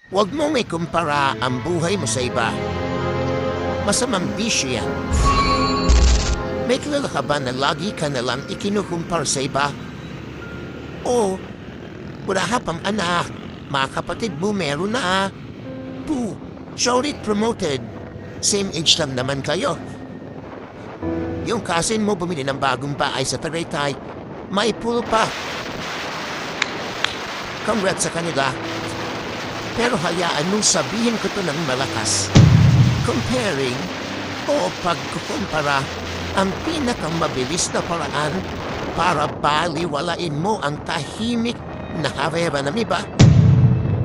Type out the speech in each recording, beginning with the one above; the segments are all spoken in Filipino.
Huwag mong ikumpara ang buhay mo sa iba. Masamang bisyo yan. May kilala ka ba na lagi ka nalang ikinukumpara sa iba? O, wala ka pang anak, mga kapatid mo meron na. Showrit promoted. Same age lang naman kayo. Yung cousin mo bumili ng bagong bahay sa Tagaytay, may pool pa. Congrats sa kanila. Pero hayaan mong sabihin ko to ng malakas. Comparing o pagkukumpara ang pinakamabilis na paraan para baliwalain mo ang tahimik na karera ng iba.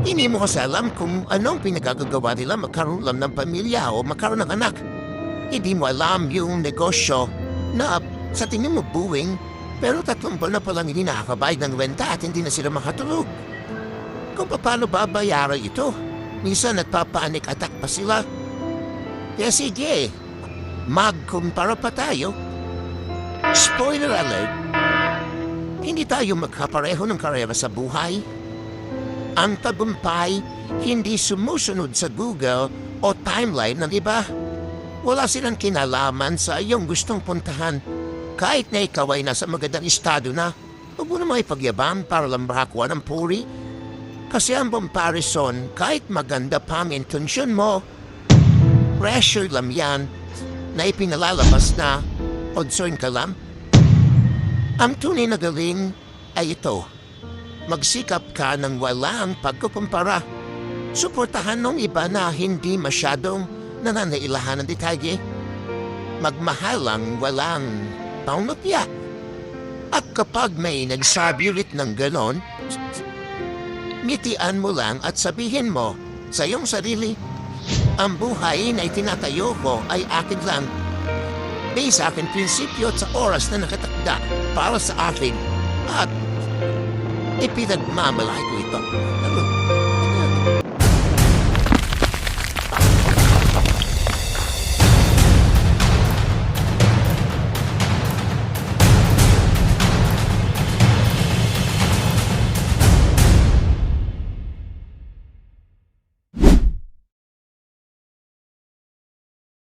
Hindi mo kasi alam kung anong pinagagagawa nila magkaroon lang ng pamilya o magkaroon ng anak. Hindi mo alam yung negosyo na sa tingin mo buwing pero 3 buwan na palang hindi nakakabayad ng renta at hindi na sila makatulog. Kung paano babayaran ito, minsan nagpapanic attack pa sila. Kaya sige, magkumpara pa tayo. Spoiler alert, hindi tayo magkapareho ng karera sa buhay. Ang tagumpay hindi sumusunod sa Google o timeline ng iba. Wala silang kinalaman sa iyong gustong puntahan. Kahit na ikaw ay nasa magandang estado na, huwag mo naman ipagyabang para lang makakuha ng puri. Kasi ang comparison, kahit maganda pa ang intensyon mo, pressure lang yan na ipinalalabas na concern ka lang. Ang tunay na galing ay ito. Magsikap ka ng walang pagkukumpara. Suportahan ng iba na hindi masyadong nananailahan ng detalye. Magmahal lang walang paunopya. At kapag may nagsabi ulit ng ganon, ngitian mo lang at sabihin mo sa iyong sarili, ang buhay na itinatayo ko ay akin lang. Based sa akin prinsipyo at sa oras na nakatakda para sa akin at ipinagmamalaki ko ito.